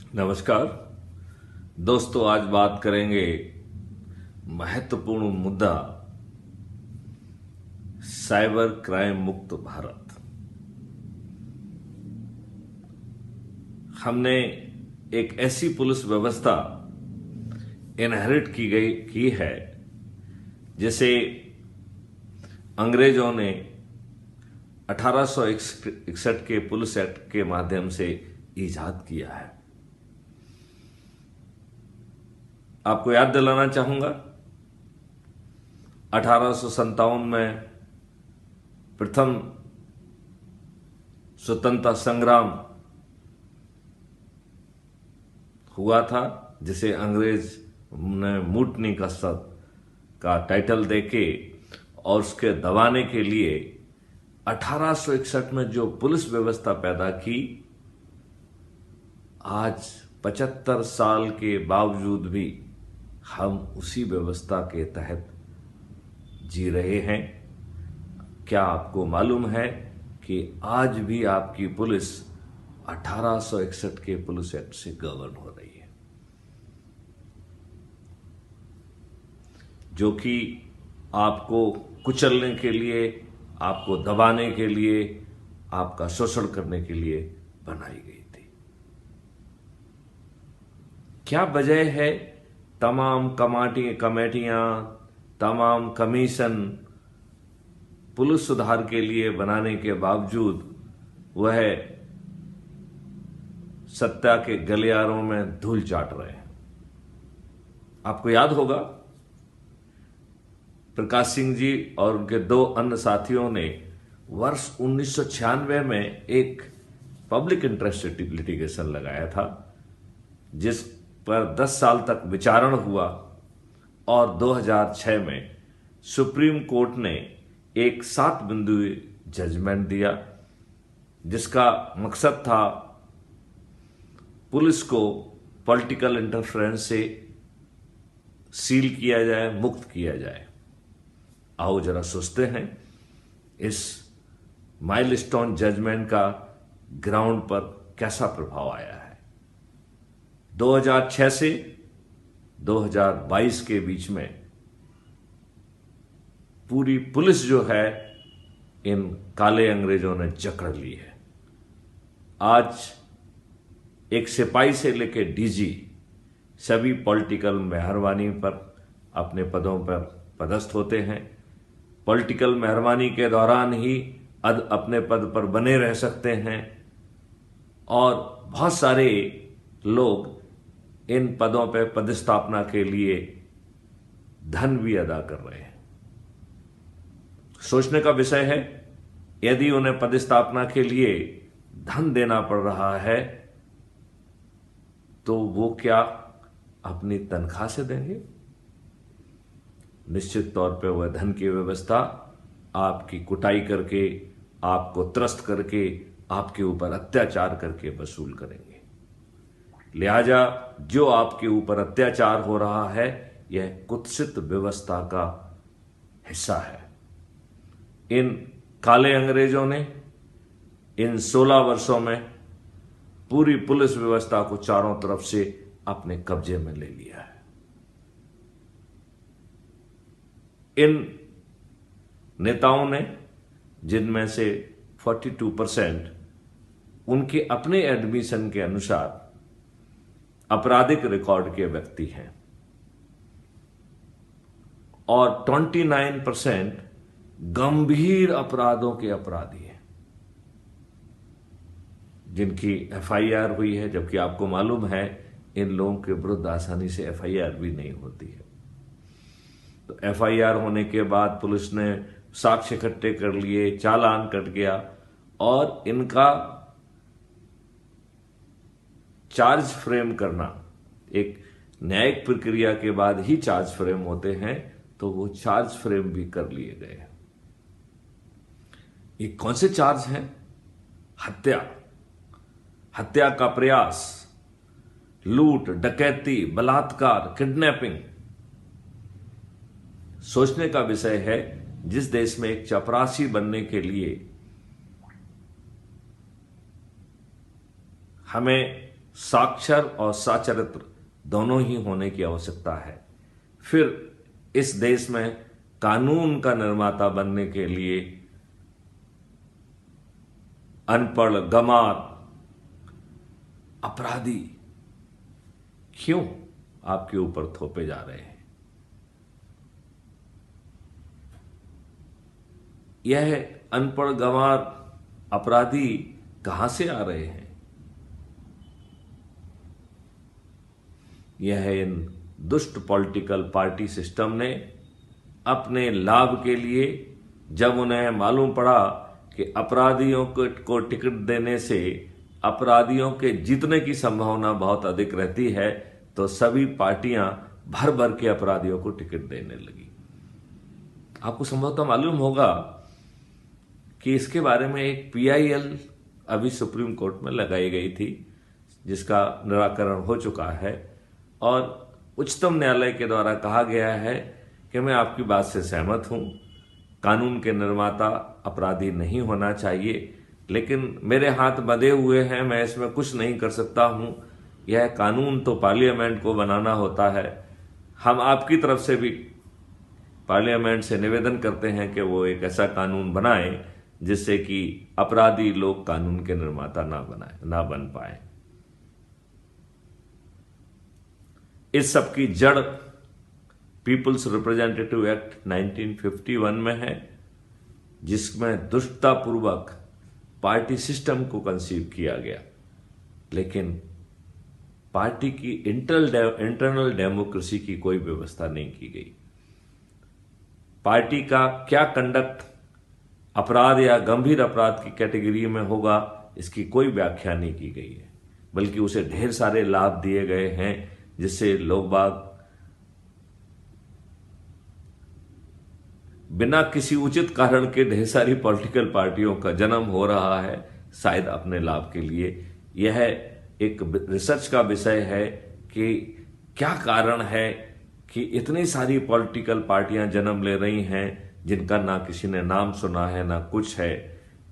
नमस्कार दोस्तों, आज बात करेंगे महत्वपूर्ण मुद्दा साइबर क्राइम मुक्त भारत। हमने एक ऐसी पुलिस व्यवस्था इनहेरिट की है जिसे अंग्रेजों ने 1861 के पुलिस एक्ट के माध्यम से इजाद किया है। आपको याद दिलाना चाहूंगा, 1857 में प्रथम स्वतंत्रता संग्राम हुआ था, जिसे अंग्रेज ने मूटनी कसरत का टाइटल देके और उसके दबाने के लिए 1861 में जो पुलिस व्यवस्था पैदा की, आज 75 साल के बावजूद भी हम उसी व्यवस्था के तहत जी रहे हैं। क्या आपको मालूम है कि आज भी आपकी पुलिस 1861 के पुलिस एक्ट से गवर्न हो रही है, जो कि आपको कुचलने के लिए, आपको दबाने के लिए, आपका शोषण करने के लिए बनाई गई थी। क्या वजह है तमाम कमेटियां, तमाम कमीशन पुलिस सुधार के लिए बनाने के बावजूद वह सत्ता के गलियारों में धूल चाट रहे हैं? आपको याद होगा, प्रकाश सिंह जी और उनके दो अन्य साथियों ने वर्ष 1996 में एक पब्लिक इंटरेस्ट लिटिगेशन लगाया था, जिस पर 10 साल तक विचारण हुआ और 2006 में सुप्रीम कोर्ट ने एक 7 बिंदुई जजमेंट दिया, जिसका मकसद था पुलिस को पॉलिटिकल इंटरफेरेंस से सील किया जाए, मुक्त किया जाए। आओ जरा सोचते हैं इस माइलस्टोन जजमेंट का ग्राउंड पर कैसा प्रभाव आया है। 2006 से 2022 के बीच में पूरी पुलिस जो है इन काले अंग्रेजों ने जकड़ ली है। आज एक सिपाही से लेकर डीजी सभी पॉलिटिकल मेहरबानी पर अपने पदों पर पदस्थ होते हैं। पॉलिटिकल मेहरबानी के दौरान ही अपने पद पर बने रह सकते हैं और बहुत सारे लोग इन पदों पर पदस्थापना के लिए धन भी अदा कर रहे हैं। सोचने का विषय है, यदि उन्हें पदस्थापना के लिए धन देना पड़ रहा है तो वो क्या अपनी तनख्वाह से देंगे? निश्चित तौर पे वह धन की व्यवस्था आपकी कुटाई करके, आपको त्रस्त करके, आपके ऊपर अत्याचार करके वसूल करेंगे। लिहाजा जो आपके ऊपर अत्याचार हो रहा है, यह कुत्सित व्यवस्था का हिस्सा है। इन काले अंग्रेजों ने इन 16 वर्षों में पूरी पुलिस व्यवस्था को चारों तरफ से अपने कब्जे में ले लिया है। इन नेताओं ने, जिनमें से 42% उनके अपने एडमिशन के अनुसार आपराधिक रिकॉर्ड के व्यक्ति हैं और 29% गंभीर अपराधों के अपराधी हैं, जिनकी एफआईआर हुई है, जबकि आपको मालूम है इन लोगों के विरुद्ध आसानी से एफआईआर भी नहीं होती है। तो एफआईआर होने के बाद पुलिस ने साक्ष्य इकट्ठे कर लिए, चालान कट गया और इनका चार्ज फ्रेम करना, एक न्यायिक प्रक्रिया के बाद ही चार्ज फ्रेम होते हैं, तो वो चार्ज फ्रेम भी कर लिए गए। ये कौन से चार्ज हैं? हत्या का प्रयास, लूट, डकैती, बलात्कार, किडनैपिंग। सोचने का विषय है, जिस देश में एक चपरासी बनने के लिए हमें साक्षर और सचरित्र दोनों ही होने की आवश्यकता है। फिर इस देश में कानून का निर्माता बनने के लिए अनपढ़, गंवार, अपराधी क्यों आपके ऊपर थोपे जा रहे हैं? यह अनपढ़, गंवार, अपराधी कहां से आ रहे हैं? यह इन दुष्ट पॉलिटिकल पार्टी सिस्टम ने अपने लाभ के लिए, जब उन्हें मालूम पड़ा कि अपराधियों को टिकट देने से अपराधियों के जीतने की संभावना बहुत अधिक रहती है, तो सभी पार्टियां भर भर के अपराधियों को टिकट देने लगी। आपको संभवतः मालूम होगा कि इसके बारे में एक PIL अभी सुप्रीम कोर्ट में लगाई गई थी, जिसका निराकरण हो चुका है और उच्चतम न्यायालय के द्वारा कहा गया है कि मैं आपकी बात से सहमत हूं, कानून के निर्माता अपराधी नहीं होना चाहिए, लेकिन मेरे हाथ बंधे हुए हैं, मैं इसमें कुछ नहीं कर सकता हूं। यह कानून तो पार्लियामेंट को बनाना होता है। हम आपकी तरफ से भी पार्लियामेंट से निवेदन करते हैं कि वो एक ऐसा कानून बनाए जिससे कि अपराधी लोग कानून के निर्माता ना बन पाए। इस सब की जड़ पीपुल्स रिप्रेजेंटेटिव एक्ट 1951 में है, जिसमें दुष्टतापूर्वक पार्टी सिस्टम को कंसीव किया गया, लेकिन पार्टी की इंटरनल डेमोक्रेसी की कोई व्यवस्था नहीं की गई। पार्टी का क्या कंडक्ट अपराध या गंभीर अपराध की कैटेगरी में होगा, इसकी कोई व्याख्या नहीं की गई है, बल्कि उसे ढेर सारे लाभ दिए गए हैं, जिससे लोग बाग बिना किसी उचित कारण के ढेर सारी पॉलिटिकल पार्टियों का जन्म हो रहा है, शायद अपने लाभ के लिए। यह एक रिसर्च का विषय है कि क्या कारण है कि इतनी सारी पॉलिटिकल पार्टियां जन्म ले रही हैं जिनका ना किसी ने नाम सुना है ना कुछ है।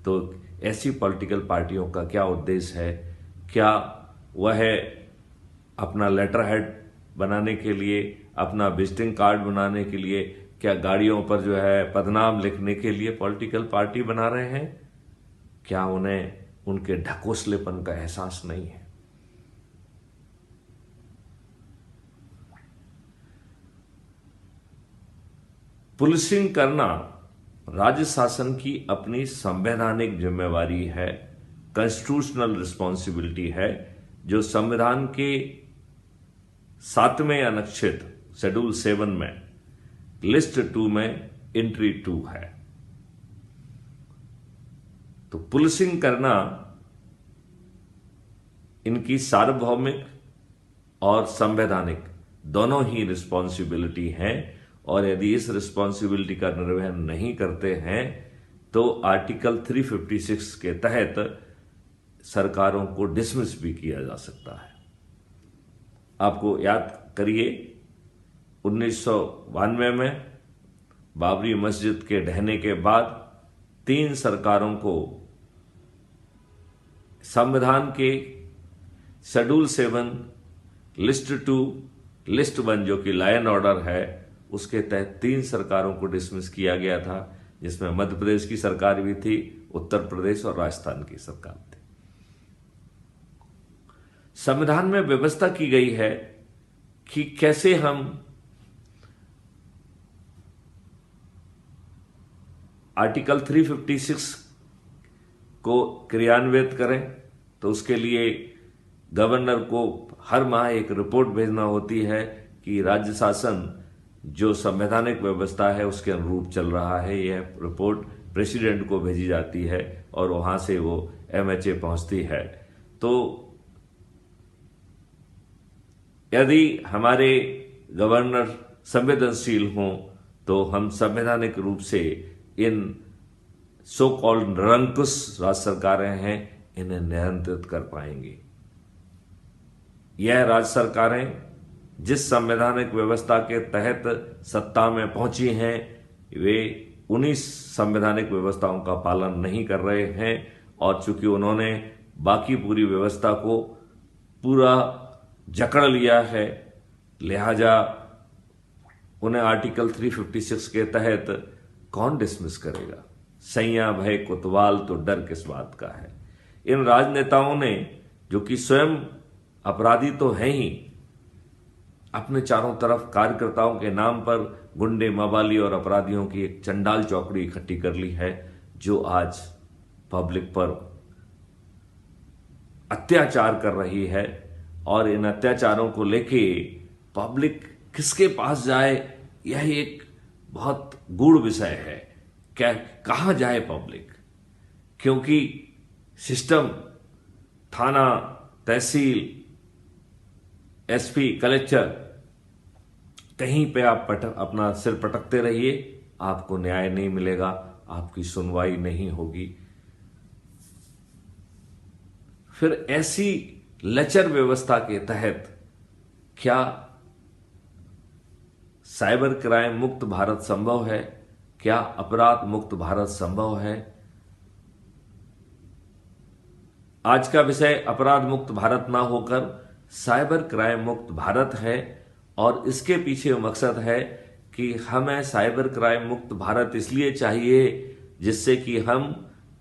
तो ऐसी पॉलिटिकल पार्टियों का क्या उद्देश्य है? क्या वह अपना लेटर हेड बनाने के लिए, अपना विजिटिंग कार्ड बनाने के लिए, क्या गाड़ियों पर जो है पदनाम लिखने के लिए पॉलिटिकल पार्टी बना रहे हैं? क्या उन्हें उनके ढकोसलेपन का एहसास नहीं है? पुलिसिंग करना राज्य शासन की अपनी संवैधानिक जिम्मेवारी है, कॉन्स्टिट्यूशनल रिस्पॉन्सिबिलिटी है, जो संविधान के 7वें अनुच्छेद शेड्यूल 7 में लिस्ट 2 में एंट्री 2 है। तो पुलिसिंग करना इनकी सार्वभौमिक और संवैधानिक दोनों ही रिस्पॉन्सिबिलिटी है, और यदि इस रिस्पॉन्सिबिलिटी का निर्वहन नहीं करते हैं तो आर्टिकल 356 के तहत सरकारों को डिसमिस भी किया जा सकता है। आपको याद करिए, 1992 में बाबरी मस्जिद के ढहने के बाद 3 सरकारों को संविधान के शेड्यूल 7 लिस्ट 2 लिस्ट 1 जो कि लॉ एंड ऑर्डर है, उसके तहत 3 सरकारों को डिसमिस किया गया था, जिसमें मध्य प्रदेश की सरकार भी थी, उत्तर प्रदेश और राजस्थान की सरकार थी। संविधान में व्यवस्था की गई है कि कैसे हम आर्टिकल 356 को क्रियान्वित करें। तो उसके लिए गवर्नर को हर माह एक रिपोर्ट भेजना होती है कि राज्य शासन जो संवैधानिक व्यवस्था है उसके अनुरूप चल रहा है। यह रिपोर्ट प्रेसिडेंट को भेजी जाती है और वहां से वो MHA पहुंचती है। तो यदि हमारे गवर्नर संवेदनशील हों तो हम संवैधानिक रूप से इन सो कॉल्ड निरंकुश राज्य सरकारें हैं, इन्हें नियंत्रित कर पाएंगे। यह राज्य सरकारें जिस संवैधानिक व्यवस्था के तहत सत्ता में पहुंची हैं, वे उन्हीं संवैधानिक व्यवस्थाओं का पालन नहीं कर रहे हैं, और चूंकि उन्होंने बाकी पूरी व्यवस्था को पूरा जकड़ लिया है, लिहाजा उन्हें आर्टिकल 356 के तहत कौन डिसमिस करेगा। सैया भय कोतवाल तो डर किस बात का है। इन राजनेताओं ने, जो कि स्वयं अपराधी तो हैं ही, अपने चारों तरफ कार्यकर्ताओं के नाम पर गुंडे, मवाली और अपराधियों की एक चंडाल चौकड़ी इकट्ठी कर ली है, जो आज पब्लिक पर अत्याचार कर रही है। और इन अत्याचारों को लेके पब्लिक किसके पास जाए, यह एक बहुत गूढ़ विषय है। क्या कहां जाए पब्लिक, क्योंकि सिस्टम, थाना, तहसील, एसपी, कलेक्टर, कहीं पे आप अपना सिर पटकते रहिए, आपको न्याय नहीं मिलेगा, आपकी सुनवाई नहीं होगी। फिर ऐसी लचर व्यवस्था के तहत क्या साइबर क्राइम मुक्त भारत संभव है? क्या अपराध मुक्त भारत संभव है? आज का विषय अपराध मुक्त भारत ना होकर साइबर क्राइम मुक्त भारत है, और इसके पीछे मकसद है कि हमें साइबर क्राइम मुक्त भारत इसलिए चाहिए जिससे कि हम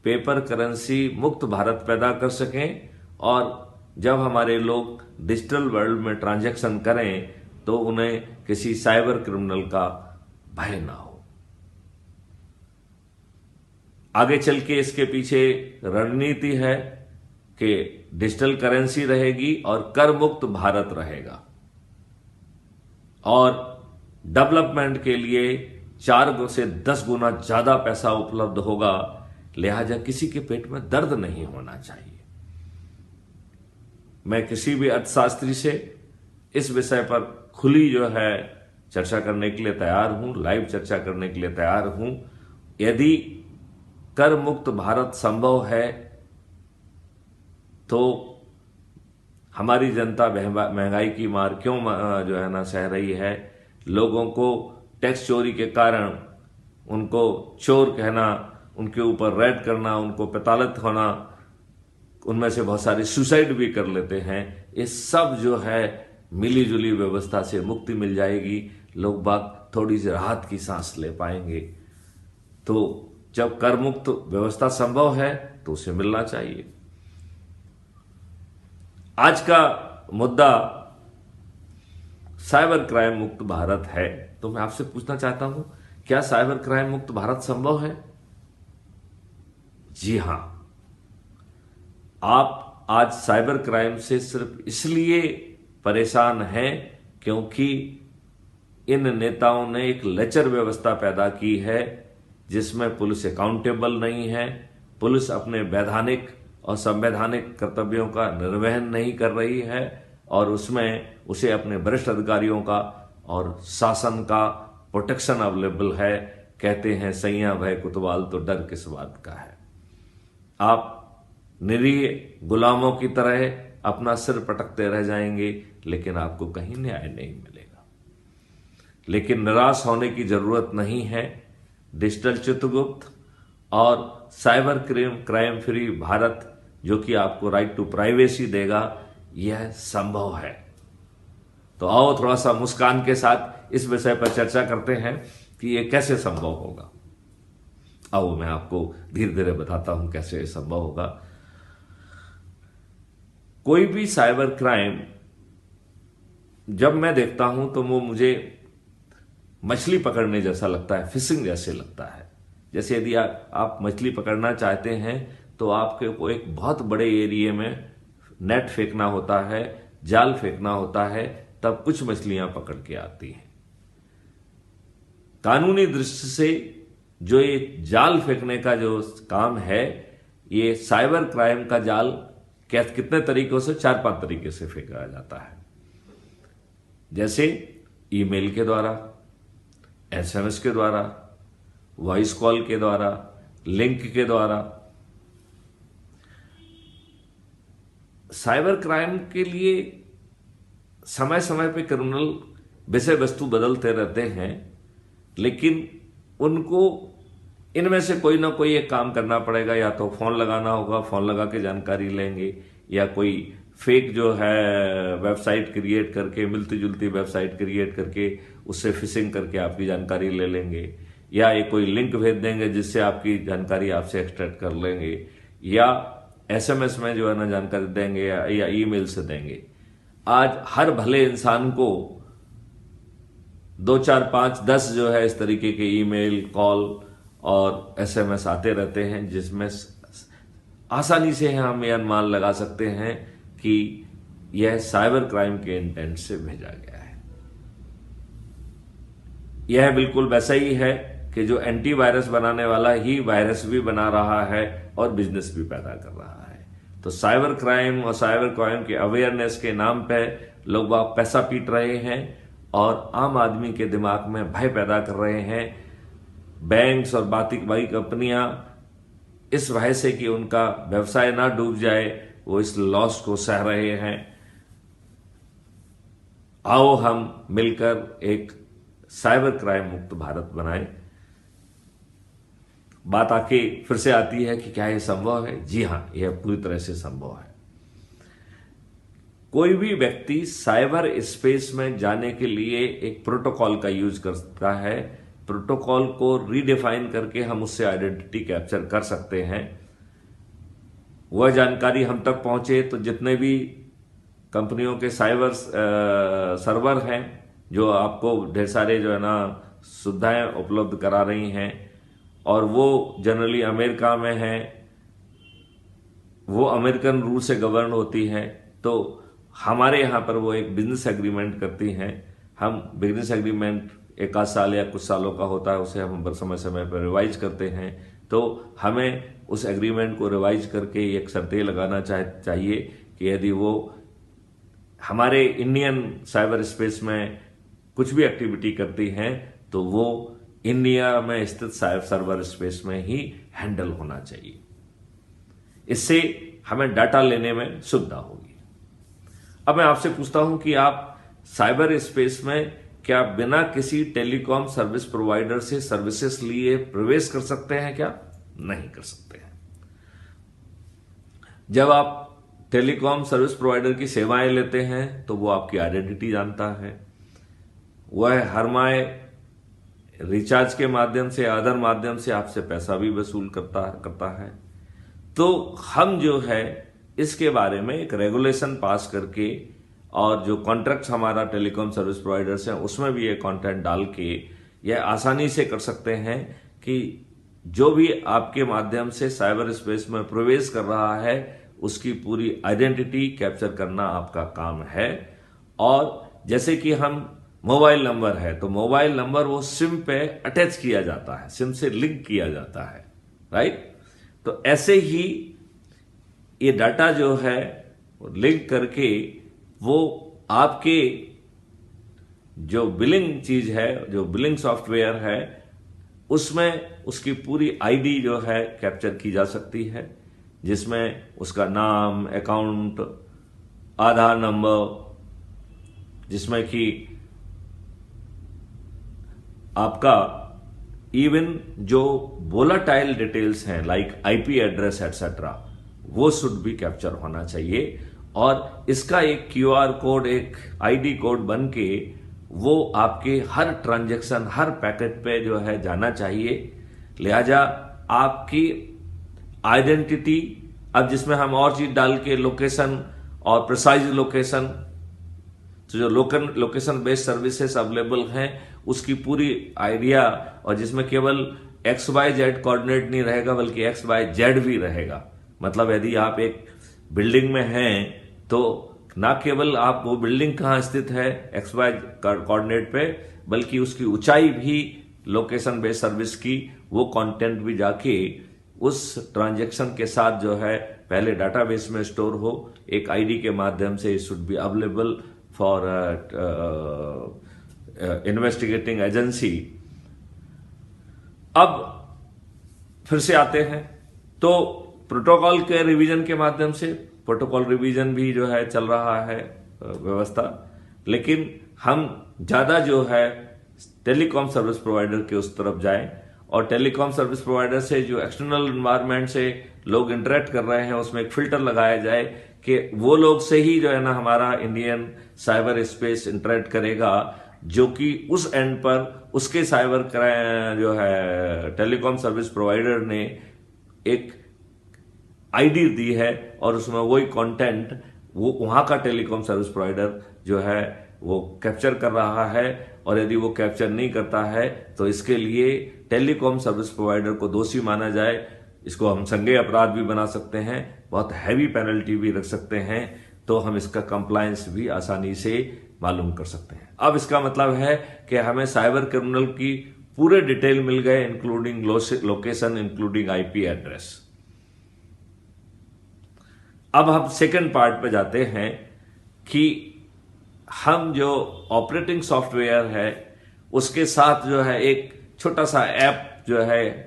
पेपर करेंसी मुक्त भारत पैदा कर सकें, और जब हमारे लोग डिजिटल वर्ल्ड में ट्रांजैक्शन करें तो उन्हें किसी साइबर क्रिमिनल का भय ना हो। आगे चल के इसके पीछे रणनीति है कि डिजिटल करेंसी रहेगी और कर मुक्त भारत रहेगा, और डेवलपमेंट के लिए 4 से 10 गुना ज्यादा पैसा उपलब्ध होगा, लिहाजा किसी के पेट में दर्द नहीं होना चाहिए। मैं किसी भी अर्थशास्त्री से इस विषय पर खुली चर्चा करने के लिए तैयार हूं, लाइव चर्चा करने के लिए तैयार हूं। यदि कर मुक्त भारत संभव है तो हमारी जनता महंगाई की मार क्यों सह रही है। लोगों को टैक्स चोरी के कारण उनको चोर कहना, उनके ऊपर रेड करना, उनको प्रताड़ित होना, उनमें से बहुत सारे सुसाइड भी कर लेते हैं। ये सब मिली जुली व्यवस्था से मुक्ति मिल जाएगी, लोग बाग थोड़ी सी राहत की सांस ले पाएंगे। तो जब कर मुक्त व्यवस्था संभव है तो उसे मिलना चाहिए। आज का मुद्दा साइबर क्राइम मुक्त भारत है, तो मैं आपसे पूछना चाहता हूं, क्या साइबर क्राइम मुक्त भारत संभव है? जी हां, आप आज साइबर क्राइम से सिर्फ इसलिए परेशान हैं क्योंकि इन नेताओं ने एक लचर व्यवस्था पैदा की है जिसमें पुलिस अकाउंटेबल नहीं है, पुलिस अपने वैधानिक और संवैधानिक कर्तव्यों का निर्वहन नहीं कर रही है, और उसमें उसे अपने वरिष्ठ अधिकारियों का और शासन का प्रोटेक्शन अवेलेबल है। कहते हैं सैया भय कोतवाल तो डर किस बात का है। आप निरीह गुलामों की तरह अपना सिर पटकते रह जाएंगे, लेकिन आपको कहीं न्याय नहीं मिलेगा। लेकिन निराश होने की जरूरत नहीं है। डिजिटल चित्रगुप्त और साइबर क्राइम फ्री भारत, जो कि आपको राइट टू प्राइवेसी देगा, यह संभव है। तो आओ थोड़ा सा मुस्कान के साथ इस विषय पर चर्चा करते हैं कि यह कैसे संभव होगा। आओ मैं आपको धीरे धीरे बताता हूं कैसे संभव होगा। कोई भी साइबर क्राइम जब मैं देखता हूं तो वो मुझे मछली पकड़ने जैसा लगता है, फिशिंग जैसे लगता है। जैसे यदि आप मछली पकड़ना चाहते हैं तो आपके को एक बहुत बड़े एरिया में नेट फेंकना होता है, जाल फेंकना होता है, तब कुछ मछलियां पकड़ के आती हैं। कानूनी दृष्टि से जो ये जाल फेंकने का जो काम है, ये साइबर क्राइम का जाल कितने तरीकों से, 4-5 तरीके से फेंका जाता है। जैसे ईमेल के द्वारा, एसएमएस के द्वारा, वॉइस कॉल के द्वारा, लिंक के द्वारा। साइबर क्राइम के लिए समय समय पे क्रिमिनल विषय वस्तु बदलते रहते हैं, लेकिन उनको इनमें से कोई ना कोई एक काम करना पड़ेगा। या तो फोन लगाना होगा, फोन लगा के जानकारी लेंगे, या कोई फेक जो है वेबसाइट क्रिएट करके, मिलती जुलती वेबसाइट क्रिएट करके उससे फिशिंग करके आपकी जानकारी ले लेंगे, या एक कोई लिंक भेज देंगे जिससे आपकी जानकारी आपसे एक्सट्रैक्ट कर लेंगे, या एसएमएस में जो है ना जानकारी देंगे, या ईमेल से देंगे। आज हर भले इंसान को 2, 4, 5, 10 जो है इस तरीके के ईमेल, कॉल और एसएमएस आते रहते हैं, जिसमें आसानी से हम यह अनुमान लगा सकते हैं कि यह साइबर क्राइम के इंटेंट से भेजा गया है। यह बिल्कुल वैसा ही है कि जो एंटीवायरस बनाने वाला ही वायरस भी बना रहा है और बिजनेस भी पैदा कर रहा है। तो साइबर क्राइम और साइबर क्राइम के अवेयरनेस के नाम पे लोग बाग पैसा पीट रहे हैं और आम आदमी के दिमाग में भय पैदा कर रहे हैं। बैंक्स और बाकी कंपनियां इस भय से कि उनका व्यवसाय ना डूब जाए, वो इस लॉस को सह रहे हैं। आओ हम मिलकर एक साइबर क्राइम मुक्त भारत बनाएं। बात आके फिर से आती है कि क्या यह संभव है? जी हां, यह पूरी तरह से संभव है। कोई भी व्यक्ति साइबर स्पेस में जाने के लिए एक प्रोटोकॉल का यूज करता है। प्रोटोकॉल को रीडिफाइन करके हम उससे आइडेंटिटी कैप्चर कर सकते हैं। वह जानकारी हम तक पहुंचे तो जितने भी कंपनियों के साइबर सर्वर हैं, जो आपको ढेर सारे जो है ना सुविधाएं उपलब्ध करा रही हैं, और वो जनरली अमेरिका में हैं, वो अमेरिकन रूल से गवर्न होती हैं। तो हमारे यहाँ पर वो एक बिजनेस एग्रीमेंट करती हैं। हम बिजनेस एग्रीमेंट 1 आध साल या कुछ सालों का होता है, उसे हम समय समय पर रिवाइज करते हैं। तो हमें उस एग्रीमेंट को रिवाइज करके एक शर्तें लगाना चाहिए कि यदि वो हमारे इंडियन साइबर स्पेस में कुछ भी एक्टिविटी करती हैं तो वो इंडिया में स्थित साइबर स्पेस में ही हैंडल होना चाहिए। इससे हमें डाटा लेने में सुविधा होगी। अब मैं आपसे पूछता हूं कि आप साइबर स्पेस में क्या बिना किसी टेलीकॉम सर्विस प्रोवाइडर से सर्विसेज लिए प्रवेश कर सकते हैं? क्या नहीं कर सकते हैं। जब आप टेलीकॉम सर्विस प्रोवाइडर की सेवाएं लेते हैं तो वो आपकी आइडेंटिटी जानता है। वह हर माह रिचार्ज के माध्यम से, अदर माध्यम से आपसे पैसा भी वसूल करता है। तो हम जो है इसके बारे में एक रेगुलेशन पास करके, और जो कॉन्ट्रैक्ट हमारा टेलीकॉम सर्विस प्रोवाइडर्स हैं उसमें भी ये कंटेंट डाल के यह आसानी से कर सकते हैं कि जो भी आपके माध्यम से साइबर स्पेस में प्रवेश कर रहा है उसकी पूरी आइडेंटिटी कैप्चर करना आपका काम है। और जैसे कि हम मोबाइल नंबर है तो मोबाइल नंबर वो सिम पे अटैच किया जाता है, सिम से लिंक किया जाता है, राइट। तो ऐसे ही ये डाटा जो है लिंक करके वो आपके जो बिलिंग चीज है, जो बिलिंग सॉफ्टवेयर है, उसमें उसकी पूरी आईडी जो है कैप्चर की जा सकती है, जिसमें उसका नाम, अकाउंट, आधार नंबर, जिसमें कि आपका इवन जो वोलाटाइल डिटेल्स हैं लाइक आईपी एड्रेस एटसेट्रा, वो शुड भी कैप्चर होना चाहिए। और इसका एक क्यूआर कोड, एक आईडी कोड बन के वो आपके हर ट्रांजैक्शन, हर पैकेट पे जो है जाना चाहिए। लिहाजा आपकी आइडेंटिटी, अब जिसमें हम और चीज डाल के लोकेशन और प्रिसाइज लोकेशन, तो जो लोकेशन बेस्ड सर्विसेज अवेलेबल हैं उसकी पूरी आइडिया, और जिसमें केवल XYZ कोऑर्डिनेट नहीं रहेगा बल्कि XYZ भी रहेगा। मतलब यदि आप एक बिल्डिंग में हैं तो ना केवल आप वो बिल्डिंग कहां स्थित है XY कोऑर्डिनेट पे, बल्कि उसकी ऊंचाई भी लोकेशन बेस्ड सर्विस की वो कंटेंट भी जाके उस ट्रांजैक्शन के साथ जो है पहले डाटाबेस में स्टोर हो, एक आईडी के माध्यम से it should be available for investigating agency. अब फिर से आते हैं तो प्रोटोकॉल के रिवीजन के माध्यम से, प्रोटोकॉल रिवीजन भी जो है चल रहा है व्यवस्था, लेकिन हम ज्यादा जो है टेलीकॉम सर्विस प्रोवाइडर के उस तरफ जाएं, और टेलीकॉम सर्विस प्रोवाइडर से जो एक्सटर्नल एनवायरनमेंट से लोग इंटरेक्ट कर रहे हैं उसमें एक फिल्टर लगाया जाए कि वो लोग से ही जो है ना हमारा इंडियन साइबर स्पेस इंटरेक्ट करेगा, जो कि उस एंड पर उसके साइबर जो है टेलीकॉम सर्विस प्रोवाइडर ने एक आईडी दी है और उसमें वही कंटेंट वो वहां का टेलीकॉम सर्विस प्रोवाइडर जो है वो कैप्चर कर रहा है। और यदि वो कैप्चर नहीं करता है तो इसके लिए टेलीकॉम सर्विस प्रोवाइडर को दोषी माना जाए। इसको हम संज्ञेय अपराध भी बना सकते हैं, बहुत हैवी पेनल्टी भी रख सकते हैं, तो हम इसका कंप्लायंस भी आसानी से मालूम कर सकते हैं। अब इसका मतलब है कि हमें साइबर क्रिमिनल की पूरे डिटेल मिल गए, including location, including IP address. अब हम सेकंड पार्ट पे जाते हैं कि हम जो ऑपरेटिंग सॉफ्टवेयर है उसके साथ जो है एक छोटा सा ऐप जो है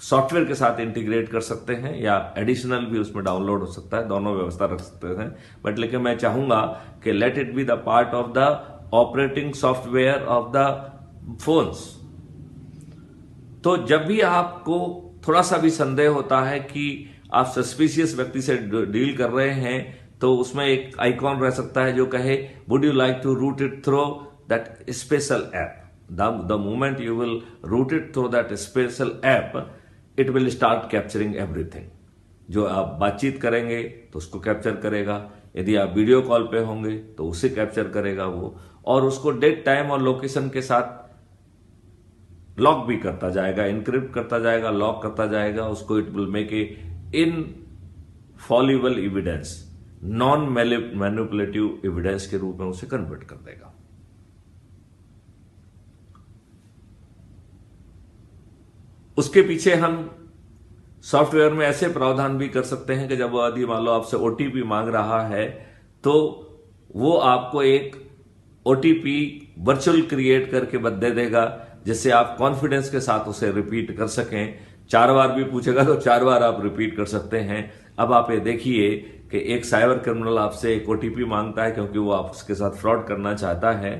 सॉफ्टवेयर के साथ इंटीग्रेट कर सकते हैं, या एडिशनल भी उसमें डाउनलोड हो सकता है, दोनों व्यवस्था रख सकते हैं। बट लेकिन मैं चाहूंगा कि let it be the part of the operating software of the phones. तो जब भी आपको थोड़ा सा भी संदेह होता है कि आप सस्पिशियस व्यक्ति से डील कर रहे हैं, तो उसमें एक आइकॉन रह सकता है जो कहे would you like to route it through that special app. The moment you will route it through that special app, it will start capturing everything. जो आप बातचीत करेंगे तो उसको कैप्चर करेगा, यदि आप वीडियो कॉल पे होंगे तो उसे कैप्चर करेगा वो, और उसको डेट, टाइम और लोकेशन के साथ लॉक भी करता जाएगा, इनक्रिप्ट करता जाएगा, लॉक करता जाएगा उसको। It will make a Infallible evidence, non manipulative evidence के रूप में उसे कन्वर्ट कर देगा। उसके पीछे हम सॉफ्टवेयर में ऐसे प्रावधान भी कर सकते हैं कि जब यदि मान लो आपसे ओटीपी मांग रहा है तो वो आपको एक ओटीपी वर्चुअल क्रिएट करके दे देगा, जिससे आप कॉन्फिडेंस के साथ उसे रिपीट कर सकें। 4 बार भी पूछेगा तो 4 बार आप रिपीट कर सकते हैं। अब आप ये देखिए कि एक साइबर क्रिमिनल आपसे एक ओटीपी मांगता है क्योंकि वो आप उसके साथ फ्रॉड करना चाहता है।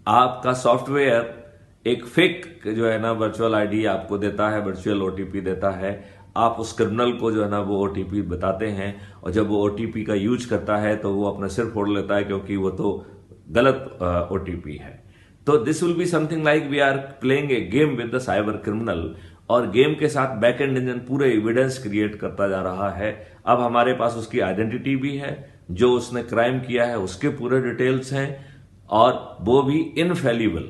आपका सॉफ्टवेयर एक फेक जो है ना वर्चुअल आईडी आपको देता है, वर्चुअल ओटीपी देता है। आप उस क्रिमिनल को जो है ना वो ओटीपी बताते हैं, और जब वो ओटीपी का यूज करता है तो वो अपना सिर फोड़ लेता है क्योंकि वो तो गलत ओटीपी है। तो this will be something like we are playing a game with the cyber criminal, और गेम के साथ बैकएंड इंजन पूरे एविडेंस क्रिएट करता जा रहा है। अब हमारे पास उसकी आइडेंटिटी भी है, जो उसने क्राइम किया है उसके पूरे डिटेल्स हैं, और वो भी इनफेलिबल,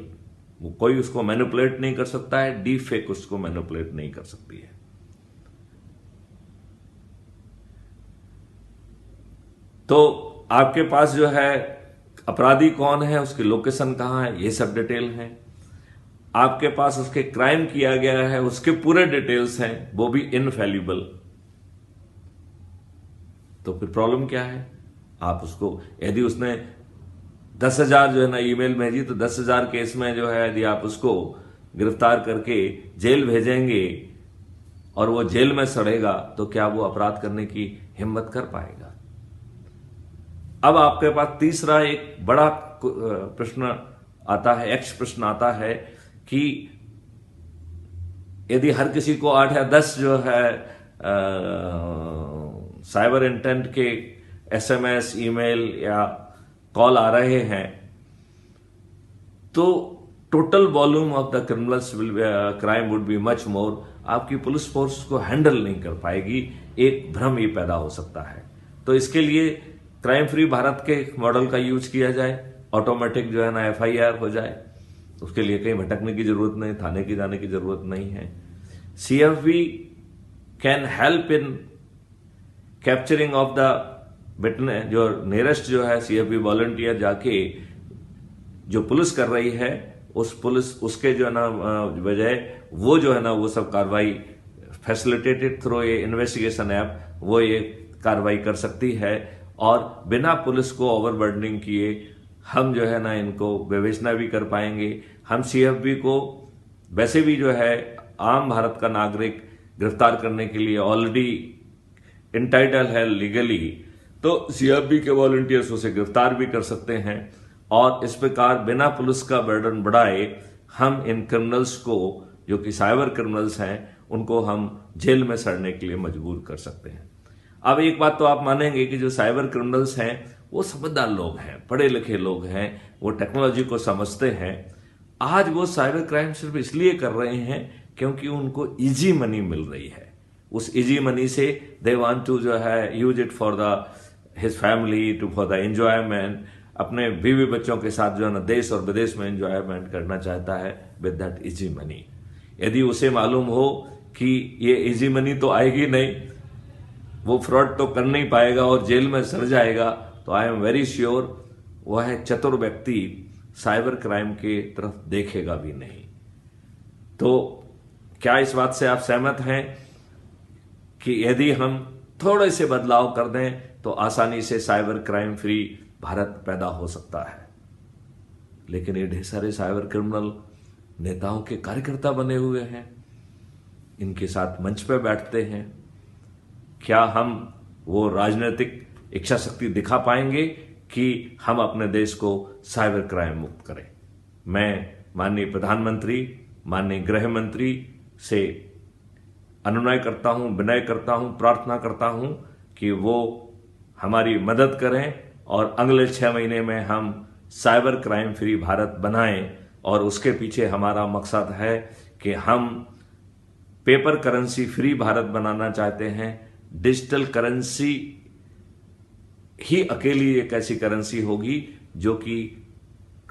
वो कोई उसको मैनिपुलेट नहीं कर सकता है, डीप फेक उसको मैनिपुलेट नहीं कर सकती है। तो आपके पास जो है अपराधी कौन है, उसकी लोकेशन कहां है, ये सब डिटेल है। आपके पास उसके क्राइम किया गया है उसके पूरे डिटेल्स हैं, वो भी इनफेलिबल। तो फिर प्रॉब्लम क्या है? आप उसको, यदि उसने 10,000 जो है ना ईमेल भेजी, तो 10,000 केस में जो है यदि आप उसको गिरफ्तार करके जेल भेजेंगे और वो जेल में सड़ेगा, तो क्या वो अपराध करने की हिम्मत कर पाएगा? अब आपके पास तीसरा एक बड़ा प्रश्न आता है, यक्ष प्रश्न आता है कि यदि हर किसी को 8 या 10 जो है साइबर इंटेंट के एसएमएस, ईमेल या कॉल आ रहे हैं, तो total volume of the criminals crime would be much more. आपकी पुलिस फोर्स को हैंडल नहीं कर पाएगी, एक भ्रम ये पैदा हो सकता है। तो इसके लिए क्राइम फ्री भारत के मॉडल का यूज किया जाए, ऑटोमेटिक जो है ना एफआईआर हो जाए, उसके लिए कहीं भटकने की जरूरत नहीं, थाने की जाने की जरूरत नहीं है। CFB can help in capturing of the witness, जो नियरेस्ट जो है सीएफबी वॉलंटियर जाके जो पुलिस कर रही है, उस पुलिस उसके जो है ना बजाय वो जो है ना वो सब कार्रवाई facilitated through a investigation app, वो ये कार्रवाई कर सकती है, और बिना पुलिस को ओवरबर्डनिंग किए हम जो है ना इनको विवेचना भी कर पाएंगे। हम सीएफबी को वैसे भी जो है आम भारत का नागरिक गिरफ्तार करने के लिए ऑलरेडी इंटाइटल है लीगली, तो सीएफबी के वॉलंटियर्स उसे गिरफ्तार भी कर सकते हैं, और इस प्रकार बिना पुलिस का बर्डन बढ़ाए हम इन क्रिमिनल्स को, जो कि साइबर क्रिमिनल्स हैं, उनको हम जेल में सड़ने के लिए मजबूर कर सकते हैं। अब एक बात तो आप मानेंगे कि जो साइबर क्रिमिनल्स हैं वो समझदार लोग हैं, पढ़े लिखे लोग हैं, वो टेक्नोलॉजी को समझते हैं। आज वो साइबर क्राइम सिर्फ इसलिए कर रहे हैं क्योंकि उनको इजी मनी मिल रही है। उस इजी मनी से दे वांट टू जो है use it for the his family, to for the enjoyment, अपने बीवी बच्चों के साथ जो है ना देश और विदेश में एंजॉयमेंट करना चाहता है विद दैट इजी मनी। यदि उसे मालूम हो कि ये इजी मनी तो आएगी नहीं, वो फ्रॉड तो कर नहीं पाएगा और जेल में सड़ जाएगा, तो आई एम वेरी श्योर वह चतुर व्यक्ति साइबर क्राइम के तरफ देखेगा भी नहीं। तो क्या इस बात से आप सहमत हैं कि यदि हम थोड़े से बदलाव कर दें तो आसानी से साइबर क्राइम फ्री भारत पैदा हो सकता है? लेकिन ये ढेर सारे साइबर क्रिमिनल नेताओं के कार्यकर्ता बने हुए हैं, इनके साथ मंच पे बैठते हैं। क्या हम वो राजनीतिक इच्छा शक्ति दिखा पाएंगे कि हम अपने देश को साइबर क्राइम मुक्त करें? मैं माननीय प्रधानमंत्री, माननीय गृह मंत्री से अनुनय करता हूं, विनय करता हूं, प्रार्थना करता हूं कि वो हमारी मदद करें और अगले 6 महीने में हम साइबर क्राइम फ्री भारत बनाएं। और उसके पीछे हमारा मकसद है कि हम पेपर करेंसी फ्री भारत बनाना चाहते हैं। डिजिटल करेंसी ही अकेली एक ऐसी करेंसी होगी जो कि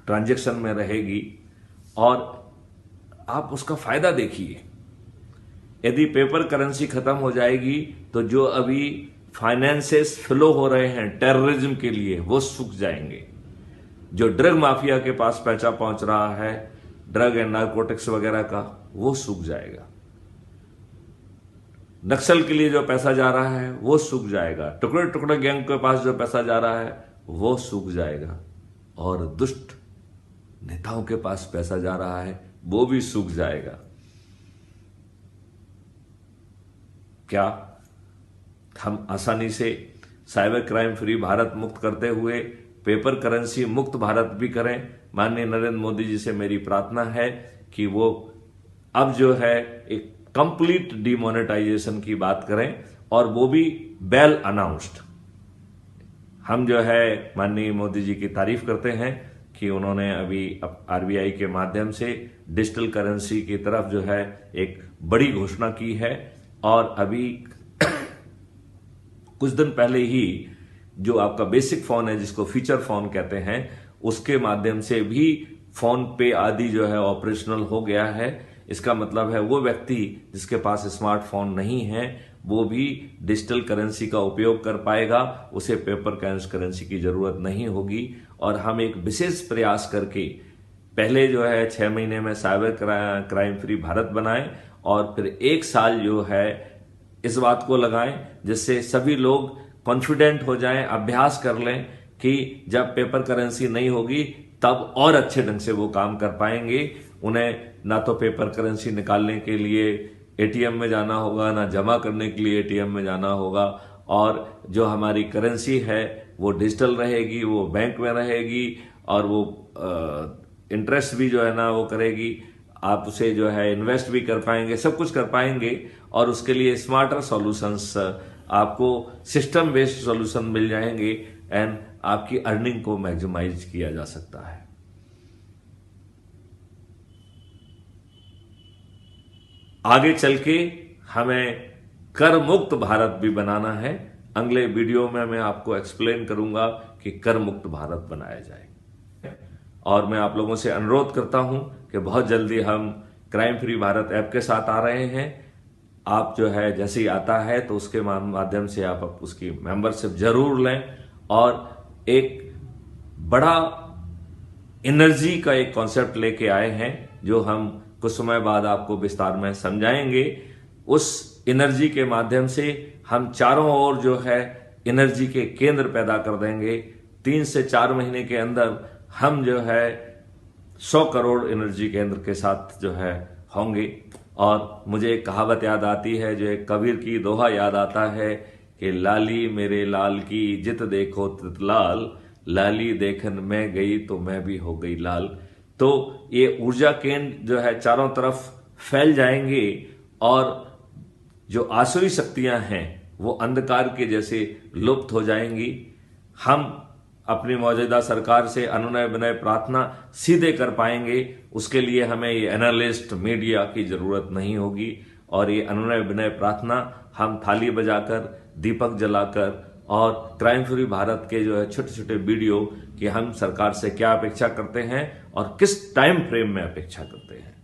ट्रांजैक्शन में रहेगी, और आप उसका फायदा देखिए। यदि पेपर करेंसी खत्म हो जाएगी तो जो अभी फाइनेंसेस फ्लो हो रहे हैं टेररिज्म के लिए वो सूख जाएंगे। जो ड्रग माफिया के पास पैसा पहुंच रहा है, ड्रग एंड नारकोटिक्स वगैरह का, वो सूख जाएगा। नक्सल के लिए जो पैसा जा रहा है वो सूख जाएगा। टुकड़े टुकड़े गैंग के पास जो पैसा जा रहा है वो सूख जाएगा, और दुष्ट नेताओं के पास पैसा जा रहा है वो भी सूख जाएगा। क्या हम आसानी से साइबर क्राइम फ्री भारत मुक्त करते हुए पेपर करेंसी मुक्त भारत भी करें? माननीय नरेंद्र मोदी जी से मेरी प्रार्थना है कि वो अब जो है एक कंप्लीट डिमोनेटाइजेशन की बात करें, और वो भी वेल अनाउंस्ड। हम जो है माननीय मोदी जी की तारीफ करते हैं कि उन्होंने अभी आरबीआई के माध्यम से डिजिटल करेंसी की तरफ जो है एक बड़ी घोषणा की है। और अभी कुछ दिन पहले ही जो आपका बेसिक फोन है, जिसको फीचर फोन कहते हैं, उसके माध्यम से भी फोन पे आदि जो है ऑपरेशनल हो गया है। इसका मतलब है वो व्यक्ति जिसके पास स्मार्टफोन नहीं है वो भी डिजिटल करेंसी का उपयोग कर पाएगा, उसे पेपर करेंसी की जरूरत नहीं होगी। और हम एक विशेष प्रयास करके पहले जो है 6 महीने में साइबर क्राइम फ्री भारत बनाएं, और फिर 1 साल जो है इस बात को लगाएं जिससे सभी लोग कॉन्फिडेंट हो जाएं, अभ्यास कर लें कि जब पेपर करेंसी नहीं होगी तब और अच्छे ढंग से वो काम कर पाएंगे। उन्हें ना तो पेपर करेंसी निकालने के लिए एटीएम में जाना होगा, ना जमा करने के लिए एटीएम में जाना होगा, और जो हमारी करेंसी है वो डिजिटल रहेगी, वो बैंक में रहेगी, और वो इंटरेस्ट भी जो है ना वो करेगी। आप उसे जो है इन्वेस्ट भी कर पाएंगे, सब कुछ कर पाएंगे। और उसके लिए स्मार्टर सॉल्यूशंस, आपको सिस्टम बेस्ड सॉल्यूशन मिल जाएंगे, एंड आपकी अर्निंग को मैक्सिमाइज किया जा सकता है। आगे चल के हमें कर मुक्त भारत भी बनाना है। अगले वीडियो में मैं आपको एक्सप्लेन करूंगा कि कर मुक्त भारत बनाया जाए। और मैं आप लोगों से अनुरोध करता हूं कि बहुत जल्दी हम क्राइम फ्री भारत ऐप के साथ आ रहे हैं। आप जो है जैसे ही आता है तो उसके माध्यम से आप उसकी मेंबरशिप जरूर लें, और एक बड़ा एनर्जी का एक कॉन्सेप्ट लेके आए हैं जो हम कुछ समय बाद आपको विस्तार में समझाएंगे। उस एनर्जी के माध्यम से हम चारों ओर जो है एनर्जी के केंद्र पैदा कर देंगे। 3 से 4 महीने के अंदर हम जो है 100 करोड़ एनर्जी केंद्र के साथ जो है होंगे। और मुझे एक कहावत याद आती है, जो एक कबीर की दोहा याद आता है कि लाली मेरे लाल की जित देखो तित लाल, लाली देखन मैं गई तो मैं भी हो गई लाल। तो ये ऊर्जा केंद्र जो है चारों तरफ फैल जाएंगे, और जो आसुरी शक्तियां हैं वो अंधकार के जैसे लुप्त हो जाएंगी। हम अपनी मौजूदा सरकार से अनुनय विनय प्रार्थना सीधे कर पाएंगे। उसके लिए हमें ये एनालिस्ट मीडिया की जरूरत नहीं होगी, और ये अनुनय विनय प्रार्थना हम थाली बजाकर, दीपक जलाकर और क्राइम फ्री भारत के जो है छोटे छोटे वीडियो कि हम सरकार से क्या अपेक्षा करते हैं और किस टाइम फ्रेम में अपेक्षा करते हैं।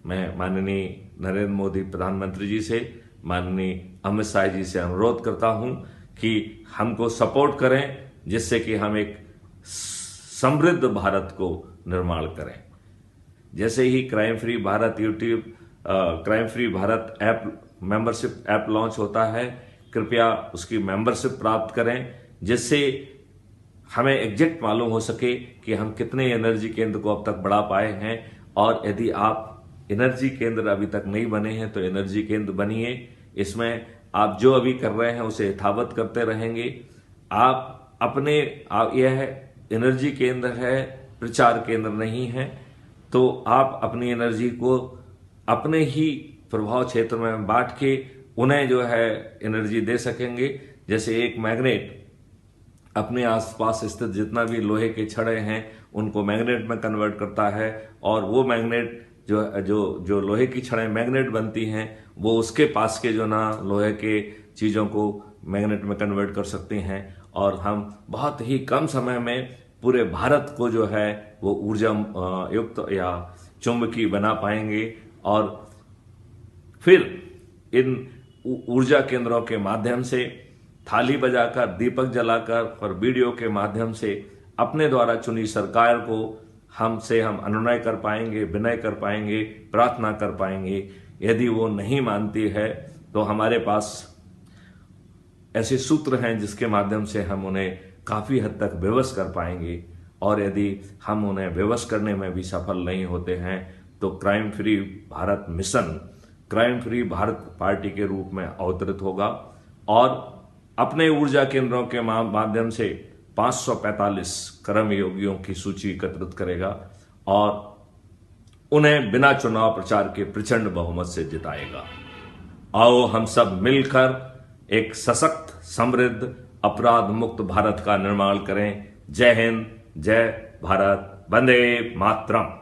मैं माननीय नरेंद्र मोदी प्रधानमंत्री जी से, माननीय अमित शाह जी से अनुरोध करता हूं कि हमको सपोर्ट करें, जिससे कि हम एक समृद्ध भारत को निर्माण करें। जैसे ही crime free Bharat YouTube crime free Bharat app membership app launch होता है, कृपया उसकी मेंबरशिप प्राप्त करें, जिससे हमें एग्जैक्ट मालूम हो सके कि हम कितने एनर्जी केंद्र को अब तक बढ़ा पाए हैं। और यदि आप एनर्जी केंद्र अभी तक नहीं बने हैं तो एनर्जी केंद्र बनिए। इसमें आप जो अभी कर रहे हैं उसे यथावत करते रहेंगे। यह एनर्जी केंद्र है, प्रचार केंद्र नहीं है। तो आप अपनी एनर्जी को अपने ही प्रभाव क्षेत्र में बांट के उन्हें जो है एनर्जी दे सकेंगे। जैसे एक मैग्नेट अपने आसपास स्थित जितना भी लोहे के छड़े हैं उनको मैग्नेट में कन्वर्ट करता है, और वो मैग्नेट जो लोहे की छड़ें मैग्नेट बनती हैं वो उसके पास के जो ना लोहे के चीज़ों को मैग्नेट में कन्वर्ट कर सकती हैं। और हम बहुत ही कम समय में पूरे भारत को जो है वो ऊर्जा युक्त या चुंबकीय बना पाएंगे। और फिर इन ऊर्जा केंद्रों के माध्यम से थाली बजाकर, दीपक जलाकर और वीडियो के माध्यम से अपने द्वारा चुनी सरकार को हम अनुनय कर पाएंगे, विनय कर पाएंगे, प्रार्थना कर पाएंगे। यदि वो नहीं मानती है तो हमारे पास ऐसे सूत्र हैं जिसके माध्यम से हम उन्हें काफी हद तक विवश कर पाएंगे। और यदि हम उन्हें विवश करने में भी सफल नहीं होते हैं तो crime free Bharat mission crime free Bharat party के रूप में अवतरित होगा, और अपने ऊर्जा केंद्रों के माध्यम से 545 कर्मयोगियों की सूची एकत्रित करेगा और उन्हें बिना चुनाव प्रचार के प्रचंड बहुमत से जिताएगा। आओ हम सब मिलकर एक सशक्त, समृद्ध, अपराध मुक्त भारत का निर्माण करें। जय हिंद, जय भारत, वंदे मातरम।